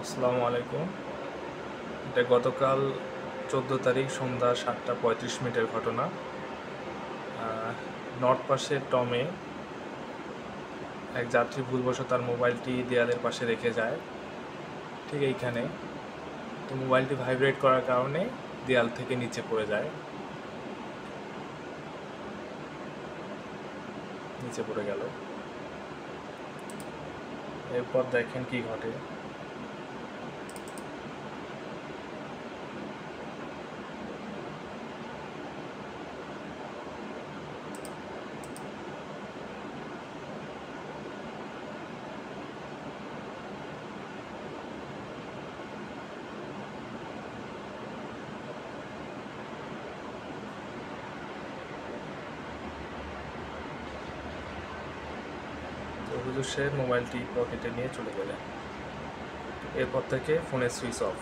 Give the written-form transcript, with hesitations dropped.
আসসালামু আলাইকুম। এটা গতকাল 14 তারিখ সন্ধ্যা 7টা 35 মিনিটের ঘটনা। নর্থ পাশের টমে এক যাত্রী ভুলবশত তার মোবাইলটি দেয়ালের পাশে রেখে যায়, ঠিক এইখানে। তো মোবাইলটি ভাইব্রেট করার কারণে দেয়াল থেকে নিচে পড়ে যায়, নিচে পড়ে গেল। এরপর দেখেন কি ঘটে। তো হুজুর সাহেব মোবাইলটি পকেটে নিয়ে চলে গেলেন। এরপর থেকে ফোনের সুইচ অফ।